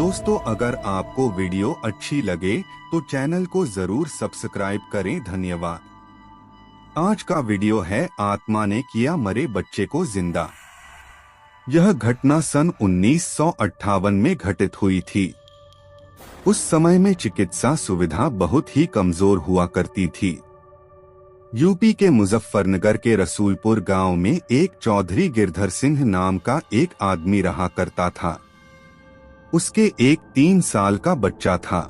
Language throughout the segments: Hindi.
दोस्तों, अगर आपको वीडियो अच्छी लगे तो चैनल को जरूर सब्सक्राइब करें। धन्यवाद। आज का वीडियो है आत्मा ने किया मरे बच्चे को जिंदा। यह घटना सन 1958 में घटित हुई थी। उस समय में चिकित्सा सुविधा बहुत ही कमजोर हुआ करती थी। यूपी के मुजफ्फरनगर के रसूलपुर गांव में एक चौधरी गिरधर सिंह नाम का एक आदमी रहा करता था। उसके एक 3 साल का बच्चा था।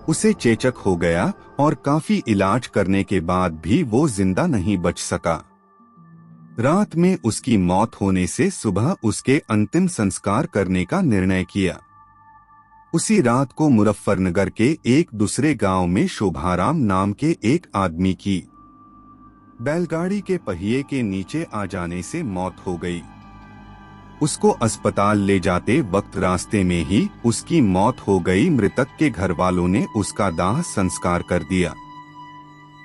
उसे चेचक हो गया और काफी इलाज करने के बाद भी वो जिंदा नहीं बच सका। रात में उसकी मौत होने से सुबह उसके अंतिम संस्कार करने का निर्णय किया। उसी रात को मुजफ्फरनगर के एक दूसरे गांव में शोभाराम नाम के एक आदमी की बैलगाड़ी के पहिए के नीचे आ जाने से मौत हो गई। उसको अस्पताल ले जाते वक्त रास्ते में ही उसकी मौत हो गई। मृतक के घर वालों ने उसका दाह संस्कार कर दिया।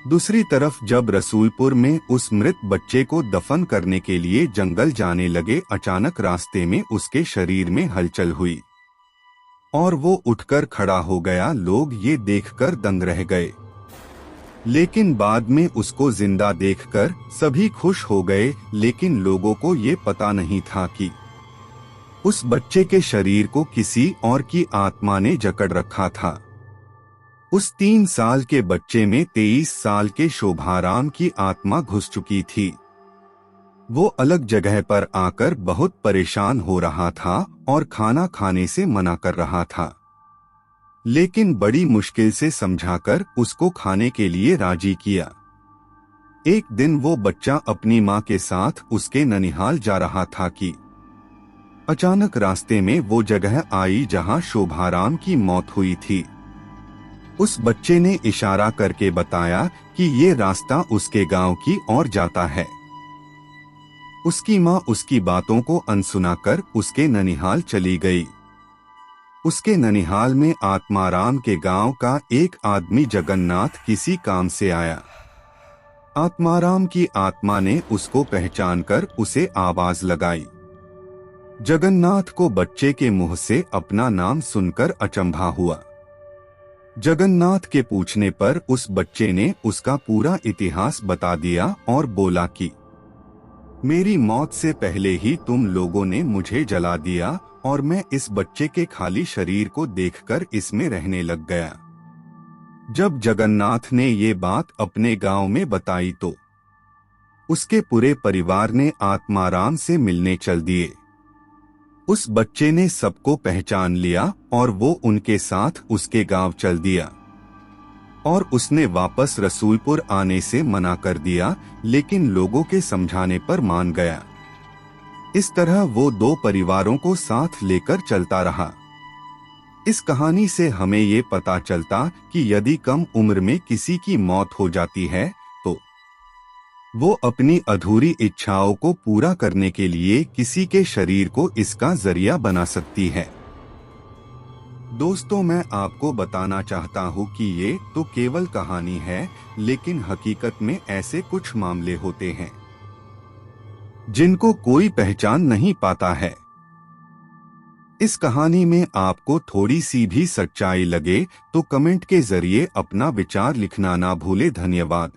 दूसरी तरफ जब रसूलपुर में उस मृत बच्चे को दफन करने के लिए जंगल जाने लगे, अचानक रास्ते में उसके शरीर में हलचल हुई और वो उठकर खड़ा हो गया। लोग ये देखकर दंग रह गए, लेकिन बाद में उसको जिंदा देखकर सभी खुश हो गए। लेकिन लोगों को ये पता नहीं था कि उस बच्चे के शरीर को किसी और की आत्मा ने जकड़ रखा था। उस 3 साल के बच्चे में 23 साल के शोभाराम की आत्मा घुस चुकी थी। वो अलग जगह पर आकर बहुत परेशान हो रहा था और खाना खाने से मना कर रहा था, लेकिन बड़ी मुश्किल से समझाकर उसको खाने के लिए राजी किया। एक दिन वो बच्चा अपनी माँ के साथ उसके ननिहाल जा रहा था कि अचानक रास्ते में वो जगह आई जहाँ शोभाराम की मौत हुई थी। उस बच्चे ने इशारा करके बताया कि ये रास्ता उसके गांव की ओर जाता है। उसकी माँ उसकी बातों को अनसुना कर उसके ननिहाल चली गई। उसके ननिहाल में आत्माराम के गांव का एक आदमी जगन्नाथ किसी काम से आया। आत्माराम की आत्मा ने उसको पहचानकर उसे आवाज लगाई। जगन्नाथ को बच्चे के मुंह से अपना नाम सुनकर अचंभा हुआ। जगन्नाथ के पूछने पर उस बच्चे ने उसका पूरा इतिहास बता दिया और बोला कि मेरी मौत से पहले ही तुम लोगों ने मुझे जला दिया और मैं इस बच्चे के खाली शरीर को देखकर इसमें रहने लग गया। जब जगन्नाथ ने ये बात अपने गांव में बताई तो उसके पूरे परिवार ने आत्माराम से मिलने चल दिए। उस बच्चे ने सबको पहचान लिया और वो उनके साथ उसके गांव चल दिया और उसने वापस रसूलपुर आने से मना कर दिया, लेकिन लोगों के समझाने पर मान गया। इस तरह वो 2 परिवारों को साथ लेकर चलता रहा। इस कहानी से हमें ये पता चलता कि यदि कम उम्र में किसी की मौत हो जाती है तो वो अपनी अधूरी इच्छाओं को पूरा करने के लिए किसी के शरीर को इसका जरिया बना सकती है। दोस्तों, मैं आपको बताना चाहता हूँ कि ये तो केवल कहानी है, लेकिन हकीकत में ऐसे कुछ मामले होते हैं जिनको कोई पहचान नहीं पाता है। इस कहानी में आपको थोड़ी सी भी सच्चाई लगे तो कमेंट के जरिए अपना विचार लिखना ना भूले। धन्यवाद।